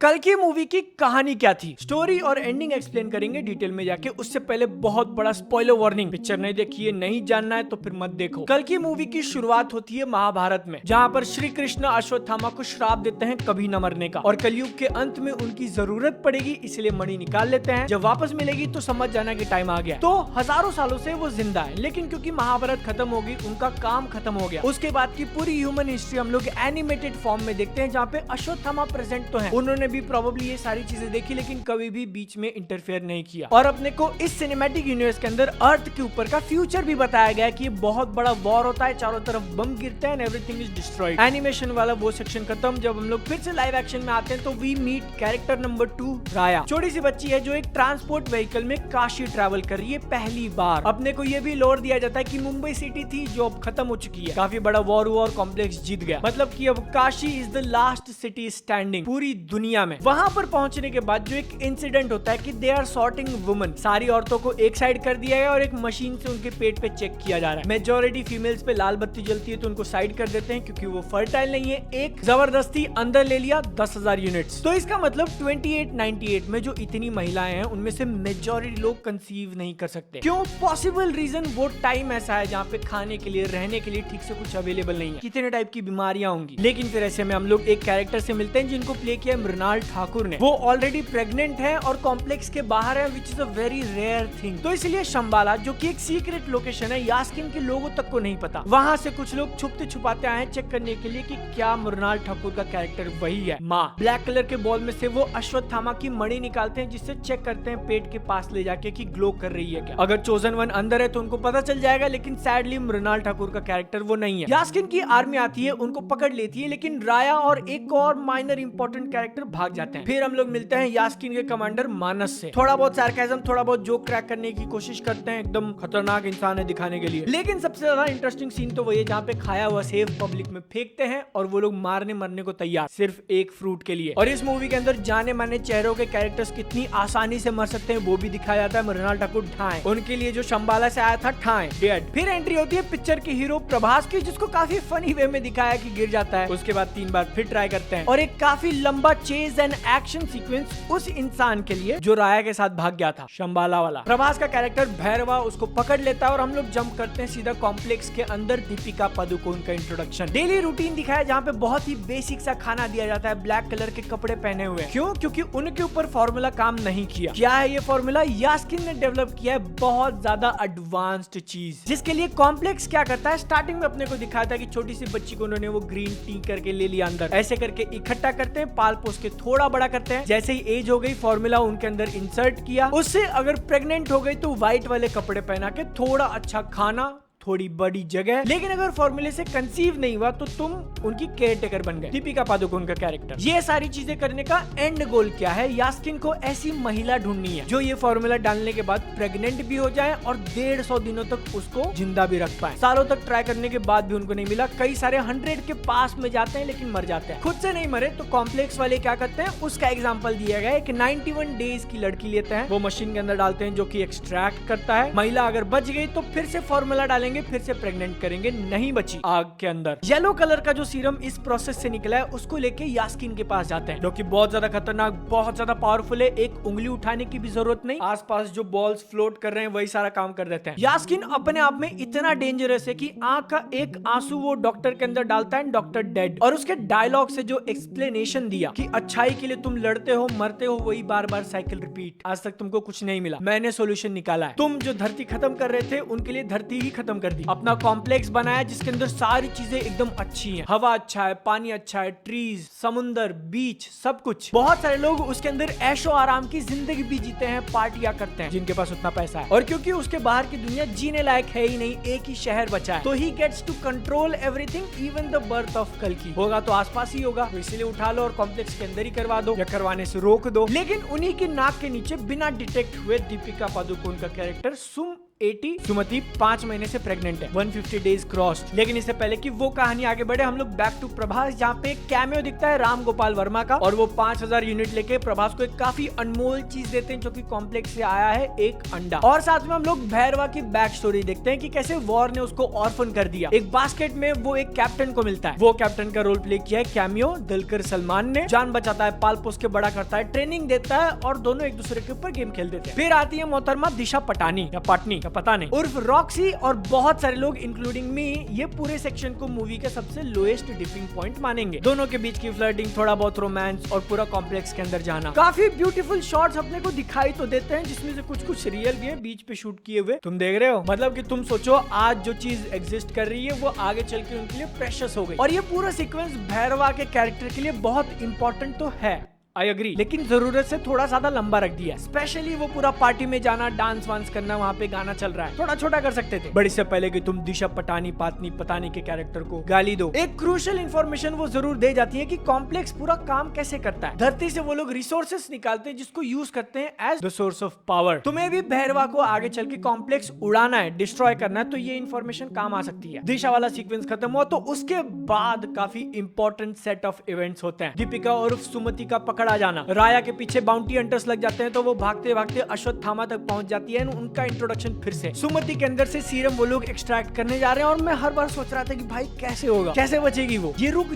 कल की मूवी की कहानी क्या थी, स्टोरी और एंडिंग एक्सप्लेन करेंगे डिटेल में जाके। उससे पहले बहुत बड़ा स्पॉइलर वार्निंग, पिक्चर नहीं देखी है, नहीं जानना है तो फिर मत देखो। कल की मूवी की शुरुआत होती है महाभारत में, जहाँ पर श्री कृष्ण अश्वत्थामा को श्राप देते हैं कभी न मरने का, और कलयुग के अंत में उनकी जरूरत पड़ेगी इसलिए मणि निकाल लेते हैं। जब वापस मिलेगी तो समझ जाना कि टाइम आ गया। तो हजारों सालों से वो जिंदा है, लेकिन क्योंकि महाभारत खत्म हो गई, उनका काम खत्म हो गया। उसके बाद की पूरी ह्यूमन हिस्ट्री हम लोग एनिमेटेड फॉर्म में देखते हैं, जहाँ पे अश्वत्थामा प्रेजेंट तो है, उन्होंने भी प्रोबेबली ये सारी चीजें देखी, लेकिन कभी भी बीच में इंटरफेयर नहीं किया। और अपने को इस सिनेमैटिक यूनिवर्स के अंदर अर्थ के ऊपर का फ्यूचर भी बताया गया कि ये बहुत बड़ा वॉर होता है, चारों तरफ बम गिरते हैं, एवरीथिंग इज डिस्ट्रॉयड। एनिमेशन वाला वो सेक्शन खत्म। जब हम लोग फिर से लाइव एक्शन में आते हैं तो वी मीट कैरेक्टर नंबर 2 राया। छोटी सी बच्ची है जो एक ट्रांसपोर्ट व्हीकल में काशी ट्रैवल कर रही है पहली बार। अपने को ये भी लोर दिया जाता है कि मुंबई सिटी थी जो अब खत्म हो चुकी है, काफी बड़ा वॉर हुआ और कॉम्प्लेक्स जीत गया, मतलब कि अब Kashi is the last city standing पूरी दुनिया में। वहां पर पहुंचने के बाद जो एक इंसिडेंट होता है कि दे आर सॉर्टिंग वुमेन, सारी औरतों को एक साइड कर दिया गया और एक मशीन से उनके पेट पे चेक किया जा रहा है। मेजॉरिटी फीमेल्स पे लाल बत्ती जलती है तो उनको साइड कर देते हैं क्योंकि वो फर्टाइल नहीं है। एक जबरदस्ती अंदर ले लिया 10,000 यूनिट्स। तो इसका मतलब 2898 में जो इतनी महिलाएं हैं उनमें से मेजॉरिटी लोग कंसीव नहीं कर सकते। क्यों? पॉसिबल रीजन वो टाइम ऐसा है जहाँ पे खाने के लिए, रहने के लिए ठीक से कुछ अवेलेबल नहीं है, कितने टाइप की बीमारियां होंगी। लेकिन फिर ऐसे में हम लोग एक कैरेक्टर से मिलते हैं जिनको प्ले किया मृणाल ठाकुर ने। वो ऑलरेडी प्रेग्नेंट है और कॉम्प्लेक्स के बाहर है, which is a very rare thing. तो इसलिए शंबाला, जो कि एक सीक्रेट लोकेशन है, यास्किन के लोगों तक को नहीं पता, वहां से कुछ लोग छुपते छुपाते आए चेक करने के लिए कि क्या मृणाल ठाकुर का कैरेक्टर वही है। माँ ब्लैक कलर के बॉल में से वो अश्वत्थामा की मणि निकालते हैं, जिससे चेक करते हैं पेट के पास ले जाके कि ग्लो कर रही है क्या। अगर चोजन वन अंदर है तो उनको पता चल जाएगा, लेकिन सैडली मृणाल ठाकुर का कैरेक्टर वो नहीं है। यास्किन की आर्मी आती है, उनको पकड़ लेती है, लेकिन राया और एक और माइनर इंपॉर्टेंट कैरेक्टर भाग जाते हैं। फिर हम लोग मिलते हैं यास्किन के कमांडर मानस से। थोड़ा बहुत सार्केज्म, थोड़ा बहुत जोक क्रैक करने की कोशिश करते हैं, एकदम खतरनाक इंसान है दिखाने के लिए। लेकिन सबसे ज्यादा इंटरेस्टिंग सीन तो वही है जहाँ पे खाया हुआ सेब पब्लिक में फेंकते हैं और वो लोग मारने मरने को तैयार, सिर्फ एक फ्रूट के लिए। और इस मूवी के अंदर जाने माने चेहरों के कैरेक्टर्स कितनी आसानी से मर सकते हैं वो भी दिखाया जाता है। मृणाल ठाकुर ठाए, उनके लिए जो शंबाला से आया था ठाए, डेड। फिर एंट्री होती है पिक्चर के हीरो प्रभास की, जिसको काफी फनी वे में दिखाया कि गिर जाता है, उसके बाद 3 बार फिर ट्राई करते हैं, और एक काफी लंबा चेज एंड एक्शन सीक्वेंस उस इंसान के लिए जो राया के साथ भाग गया था, शंबाला वाला। प्रभास का कैरेक्टर भैरवा उसको पकड़ लेता है और हम लोग जंप करते हैं सीधा कॉम्प्लेक्स के अंदर। दीपिका पादुकोण का इंट्रोडक्शन, डेली रूटीन दिखाया जहाँ पे बहुत ही बेसिक सा खाना दिया जाता है, ब्लैक कलर के कपड़े पहने हुए। क्यों? क्योंकि उनके ऊपर फॉर्मूला काम नहीं किया। क्या है ये फॉर्मूला? यास्किन ने डेवलप किया है, बहुत ज्यादा एडवांस्ड चीज, जिसके लिए कॉम्प्लेक्स क्या करता है, स्टार्टिंग में अपने को दिखाया था कि छोटी सी बच्ची को उन्होंने वो ग्रीन टी करके ले लिया अंदर, ऐसे करके इकट्ठा करते हैं, पाल पोस के थोड़ा बड़ा करते हैं, जैसे ही एज हो गई फॉर्मूला उनके अंदर इंसर्ट किया, उससे अगर प्रेग्नेंट हो गई तो व्हाइट वाले कपड़े पहना के थोड़ा अच्छा खाना, थोड़ी बड़ी जगह। लेकिन अगर फॉर्मूले से कंसीव नहीं हुआ तो तुम उनकी केयर टेकर बन गए। दीपिका पादुकोण का कैरेक्टर। ये सारी चीजें करने का एंड गोल क्या है? यास्किन को ऐसी महिला ढूंढनी है जो ये फॉर्मूला डालने के बाद प्रेग्नेंट भी हो जाए और 150 दिनों तक उसको जिंदा भी रख पाए। सालों तक ट्राई करने के बाद भी उनको नहीं मिला, कई सारे 100 के पास में जाते हैं लेकिन मर जाते हैं। खुद से नहीं मरे तो कॉम्प्लेक्स वाले क्या करते हैं, उसका एग्जाम्पल दिया गया है कि 91 डेज की लड़की लेते हैं, वो मशीन के अंदर डालते हैं जो की एक्सट्रैक्ट करता है। महिला अगर बच गई तो फिर से फॉर्मूला डालेंगे, फिर से प्रेग्नेंट करेंगे, नहीं बची आग के अंदर। येलो कलर का जो सीरम इस प्रोसेस से निकला है उसको लेके यास्किन के पास जाते हैं, जो कि बहुत ज्यादा खतरनाक, बहुत ज्यादा पावरफुल है। एक उंगली उठाने की भी जरूरत नहीं, आसपास जो बॉल्स फ्लोट कर रहे हैं वही सारा काम कर देते हैं। यास्किन अपने आप में इतना डेंजरस है कि आंख का एक आंसू वो डॉक्टर के अंदर डालता है, डॉक्टर डेड। और उसके डायलॉग से जो एक्सप्लेनेशन दिया कि अच्छाई के लिए तुम लड़ते हो, मरते हो, वही बार बार साइकिल रिपीट, आज तक तुमको कुछ नहीं मिला, मैंने सोल्यूशन निकाला है। तुम जो धरती खत्म कर रहे थे उनके लिए धरती ही खत्म कर दी। अपना कॉम्प्लेक्स बनाया जिसके अंदर सारी चीजें एकदम अच्छी हैं, हवा अच्छा है, पानी अच्छा है, ट्रीज, समुंदर, बीच, सब कुछ। बहुत सारे लोग उसके अंदर ऐशो आराम की जिंदगी भी जीते हैं, पार्टियां करते हैं, जिनके पास उतना पैसा है। और क्योंकि उसके बाहर की दुनिया जीने लायक है ही नहीं, एक ही शहर बचा है, तो he gets to control everything, even the birth of कल्कि। होगा तो आसपास ही होगा, तो इसीलिए उठा लो और कॉम्प्लेक्स के अंदर ही करवा दो या करवाने से रोक दो। लेकिन उन्हीं की नाक के नीचे बिना डिटेक्ट हुए दीपिका पादुकोण का कैरेक्टर सुम 80, सुमति 5 महीने से प्रेग्नेंट है, 150 डेज क्रॉस्ड। लेकिन इससे पहले कि वो कहानी आगे बढ़े, हम लोग बैक टू प्रभास, जहाँ पे एक कैमियो दिखता है राम गोपाल वर्मा का, और वो 5000 यूनिट लेके प्रभास को एक काफी अनमोल चीज देते हैं जो कि कॉम्प्लेक्स से आया है, एक अंडा। और साथ में हम लोग भैरवा की बैक स्टोरी देखते हैं कि कैसे वॉर ने उसको ऑर्फन कर दिया। एक बास्केट में वो एक कैप्टन को मिलता है, वो कैप्टन का रोल प्ले किया है कैमियो दुलकर सलमान ने। जान बचाता है, पाल पोस के बड़ा करता है, ट्रेनिंग देता है और दोनों एक दूसरे के ऊपर गेम खेल देते हैं। फिर आती है मोहतरमा दिशा पटानी या पाटनी या पता नहीं उर्फ रॉक्सी, और बहुत सारे लोग इंक्लूडिंग मी ये पूरे सेक्शन को मूवी का सबसे लोएस्ट डिपिंग पॉइंट मानेंगे। दोनों के बीच की फ्लर्टिंग, थोड़ा बहुत रोमांस और पूरा कॉम्प्लेक्स के अंदर जाना। काफी ब्यूटीफुल शॉट्स अपने को दिखाई तो देते हैं, जिसमें से कुछ रियल भी है बीच पे शूट किए हुए। तुम देख रहे हो, मतलब कि तुम सोचो आज जो चीज एग्जिस्ट कर रही है वो आगे चल के उनके लिए प्रेशियस हो गई। और ये पूरा सीक्वेंस भैरवा के कैरेक्टर के लिए बहुत इंपॉर्टेंट तो है, आई अग्री, लेकिन जरूरत से थोड़ा ज्यादा लंबा रख दिया। स्पेशली वो पूरा पार्टी में जाना, डांस वांस करना, वहाँ पे गाना चल रहा है, थोड़ा छोटा कर सकते थे। बड़ी से पहले कि तुम दिशा पटानी पातनी पतानी के कैरेक्टर को गाली दो। एक क्रूशियल इन्फॉर्मेशन वो जरूर दे जाती है कि कॉम्प्लेक्स पूरा काम कैसे करता है। धरती से वो लोग रिसोर्सेस निकालते हैं जिसको यूज करते हैं as the source of power. तुम्हें भी भैरवा को आगे चल के कॉम्प्लेक्स उड़ाना है, डिस्ट्रॉय करना है, तो ये इन्फॉर्मेशन काम आ सकती है। दिशा वाला सीक्वेंस खत्म हुआ तो उसके बाद काफी इंपॉर्टेंट सेट ऑफ इवेंट्स होते हैं। दीपिका और सुमति का पकड़ा जाना, राया के पीछे बाउंटी हंटर्स लग जाते हैं तो वो भागते भागते अश्वत्थामा तक पहुंच जाती है, उनका इंट्रोडक्शन फिर से। सुमति के अंदर से सीरम वो लोग एक्सट्रैक्ट करने जा रहे हैं, और मैं हर बार सोच रहा था कि भाई कैसे होगा, कैसे बचेगी वो, ये रुक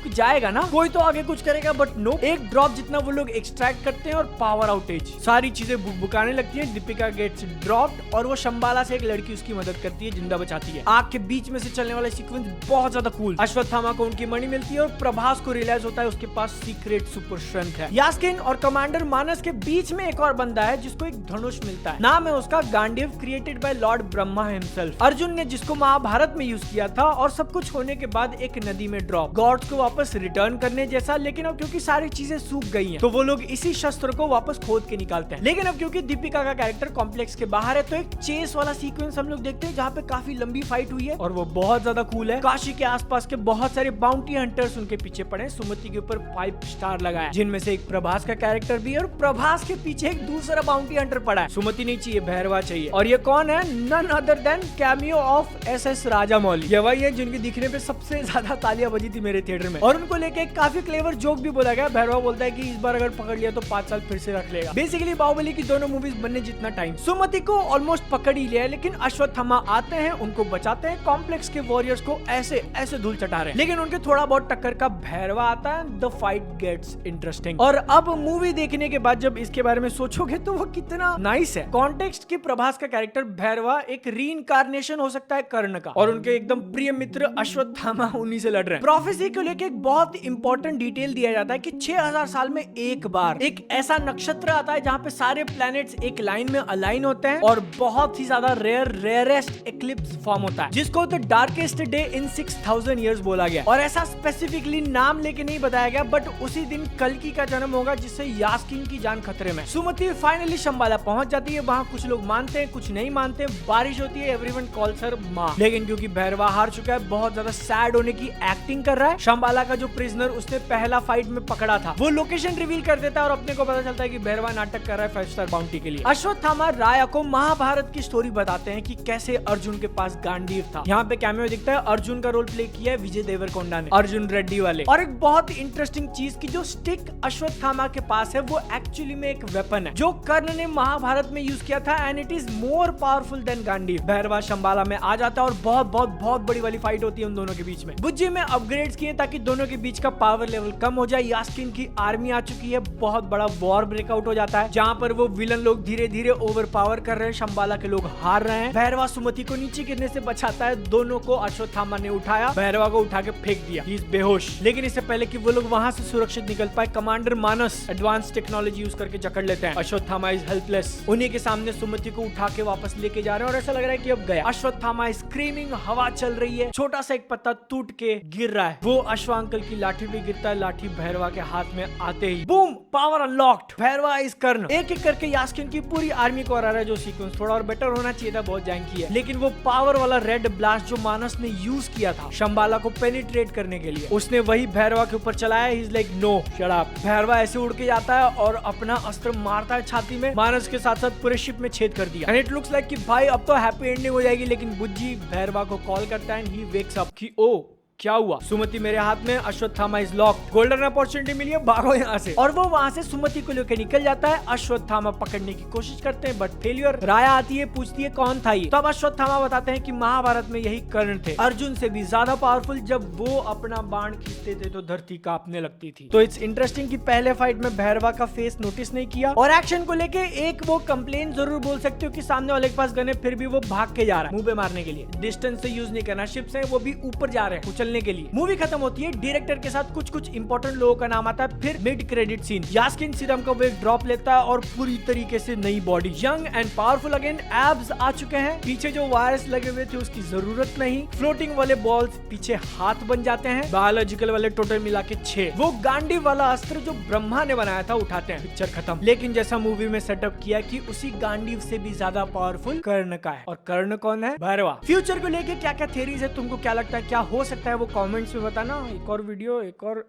जाएगा ना, कोई तो आगे कुछ करेगा, बट नो। एक ड्रॉप जितना वो लोग एक्सट्रैक्ट करते हैं और पावर आउटेज, सारी चीजें बुकाने लगती है। दीपिका गेट्स ड्रॉप्ड और वो शंबाला से एक लड़की उसकी मदद करती है, जिंदा बचाती है। आग के बीच में से चलने वाला सीक्वेंस बहुत ज्यादा कूल। अश्वत्थामा को उनकी मणि मिलती है और प्रभास को रियलाइज होता है उसके पास सीक्रेट सुपर स्ट्रेंथ है। यास्किन और कमांडर मानस के बीच में एक और बंदा है जिसको एक धनुष मिलता है, नाम है उसका Gandiva, created by Lord Brahma himself. Arjun ने जिसको महाभारत में यूज किया था, और सब कुछ होने के बाद एक नदी में ड्रॉप, गॉड्स को वापस रिटर्न करने जैसा। लेकिन अब क्योंकि सारी चीजें सूख गई हैं, तो वो लोग इसी शस्त्र को वापस खोद के निकालते हैं। लेकिन अब क्योंकि दीपिका का कैरेक्टर कॉम्प्लेक्स के बाहर है, तो एक चेस वाला सीक्वेंस हम लोग देखते हैं जहाँ पे काफी लंबी फाइट हुई है, और वो बहुत ज्यादा कूल है। काशी के आसपास के बहुत सारे बाउंटी हंटर्स उनके पीछे पड़े। सुमति के ऊपर 5 स्टार लगाया, जिनमें से एक प्रभास का कैरेक्टर भी है, और प्रभास के पीछे एक दूसरा बाउंटी हंटर पड़ा है। सुमति नहीं चाहिए, भैरवा चाहिए। और ये कौन है? None other than cameo of SS Rajamouli. ये वही है जिनके दिखने पे सबसे ज्यादा तालियां बजी थी मेरे थिएटर में, और उनको लेके एक काफी क्लेवर जोक भी बोला गया। भैरवा बोलता है कि इस बार अगर पकड़ लिया तो 5 साल फिर से रख लेगा। बेसिकली बाहुबली की दोनों मूवीज बनने जितना टाइम। सुमति को ऑलमोस्ट पकड़ ही लिया है, लेकिन अश्वत्थामा आते हैं, उनको बचाते हैं। कॉम्प्लेक्स के वॉरियर्स को ऐसे धूल चटा रहे हैं, लेकिन उनके थोड़ा बहुत टक्कर का भैरवा आता है। The fight gets interesting. और अब मूवी देखने के बाद जब इसके बारे में सोचोगे तो वो कितना नाइस है। कॉन्टेक्स्ट की प्रभास का कैरेक्टर भैरवा एक रीइंकार्नेशन हो सकता है कर्ण का, और उनके एकदम प्रिय मित्र अश्वत्थामा उन्हीं से लड़ रहे हैं। प्रोफेसी को लेके एक बहुत इंपॉर्टेंट डिटेल दिया जाता है कि 6000 साल में एक बार एक ऐसा नक्षत्र आता है जहाँ पे सारे प्लैनेट्स एक लाइन में अलाइन होते हैं, और बहुत ही ज्यादा रेयरेस्ट एक्लिप्स फॉर्म होता है, जिसको the darkest day in 6000 years बोला गया। और ऐसा स्पेसिफिकली नाम लेके नहीं बताया गया, बट उसी दिन कल्कि का जन्म होगा, जिससे यास्किन की जान खतरे में। सुमति फाइनली शंबाला पहुंच जाती है। वहाँ कुछ लोग मानते हैं, कुछ नहीं मानते। बारिश होती है, एवरीवन कॉल्स हर माँ। लेकिन क्योंकि भैरवा हार चुका है, बहुत ज्यादा सैड होने की एक्टिंग कर रहा है। शंबाला का जो प्रिजनर उसने पहला फाइट में पकड़ा था, वो लोकेशन रिवील कर देता है, और अपने को पता चलता है कि भैरवा नाटक कर रहा है 5 स्टार बाउंटी के लिए। अश्वत्थामा राया को महाभारत की स्टोरी बताते हैं कि कैसे अर्जुन के पास गांडीव था। यहाँ पे कैमियो दिखता है, अर्जुन का रोल प्ले किया है विजय देवरकोंडा ने, अर्जुन रेड्डी वाले। और एक बहुत इंटरेस्टिंग चीज की जो स्टिक अश्वत्थामा के पास है, वो एक्चुअली में एक वेपन है जो कर्ण ने महाभारत में यूज किया था, and it is more powerful than Gandiva. Bhairava Shambhala में आ जाता है और बहुत बड़ी वाली फाइट होती है उन दोनों के बीच में। बुज्जी में अपग्रेड्स किए ताकि दोनों के बीच का पावर लेवल कम हो जाए। यास्किन की आर्मी आ चुकी है, बहुत बड़ा वॉर ब्रेकआउट हो जाता है, जहाँ पर वो विलन लोग धीरे धीरे ओवर पावर कर रहे हैं, शंबाला के लोग हार रहे हैं। भैरवा सुमति को नीचे गिरने से बचाता है, दोनों को अश्वत्थामा ने उठाया, भैरवा को उठा के फेंक दिया, ही इज बेहोश। लेकिन इससे पहले कि वो लोग वहां से सुरक्षित निकल पाए, कमांडर मानस एडवांस टेक्नोलॉजी यूज करके जकड़ लेते हैं। Ashwatthama is helpless. उन्हीं के सामने सुमति को उठा के वापस लेके जा रहे हैं, और ऐसा लग रहा है कि अब गया। अश्वत्थामा स्क्रीमिंग, हवा चल रही है, छोटा सा एक पत्ता टूट के गिर रहा है, वो अश्व अंकल की लाठी भी गिरता है। लाठी भैरवा के हाथ में आते ही boom, power unlocked, Bhairahawa is कर्ण। एक एक करके यास्किन की पूरी आर्मी को हरा रहा है। जो सीक्वेंस थोड़ा और बेटर होना चाहिए था, बहुत जैंकी है, लेकिन वो पावर वाला रेड ब्लास्ट जो मानस ने यूज किया था शंबाला को पेनिट्रेट करने के लिए, उसने वही भैरवा के ऊपर चलाया। He is like no shut up, प्राप्त। भैरवा ऐसे उड़ के जाता है और अपना अस्त्र मारता है छाती में। मानस के साथ साथ पूरे शिप में छेद कर दिया। एंड इट लुक्स लाइक कि भाई अब तो हैप्पी एंडिंग हो जाएगी, लेकिन बुज्जी भैरवा को कॉल करता है एंड ही वेक्स अप कि ओ क्या हुआ, सुमति मेरे हाथ में, Ashwatthama is locked, golden opportunity मिली है, भागो यहाँ से। और वो वहाँ से सुमति को लेकर निकल जाता है। अश्वत्थामा पकड़ने की कोशिश करते हैं बट फेलियर। राया आती है, पूछती है कौन था ये। तब अश्वत्थामा बताते हैं कि महाभारत में यही कर्ण थे, अर्जुन से भी ज्यादा पावरफुल। जब वो अपना बाण खींचते थे तो धरती कांपने लगती थी। तो इट्स इंटरेस्टिंग कि पहले फाइट में भैरवा का फेस नोटिस नहीं किया। और एक्शन को लेके एक वो कंप्लेन जरूर बोल सकते हो कि सामने वाले के पास गन है फिर भी वो भाग के जा रहा है मुंह पे मारने के लिए। डिस्टेंस से यूज नहीं करना, शिप से वो भी ऊपर जा रहे हैं के लिए। मूवी खत्म होती है, डायरेक्टर के साथ कुछ इंपॉर्टेंट लोगों का नाम आता है। फिर mid credit scene, Yaskin serum का वेट ड्रॉप लेता है और पूरी तरीके से नई body, young and powerful again, abs आ चुके हैं। पीछे जो वायर्स लगे हुए थे उसकी जरूरत नहीं। फ्लोटिंग वाले बॉल्स पीछे हाथ बन जाते हैं। बायोलॉजिकल वाले टोटल मिला के 6। वो गांडी वाला अस्त्र जो ब्रह्मा ने बनाया था उठाते हैं। पिक्चर खत्म। लेकिन जैसा मूवी में सेटअप किया कि उसी गांडीव से भी ज्यादा पावरफुल कर्ण का है। और कर्ण कौन है? भैरवा। फ्यूचर को लेके क्या क्या थ्योरीज है, तुमको क्या लगता है क्या हो सकता है, वो कमेंट्स में बताना। एक और वीडियो, एक और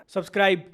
सब्सक्राइब।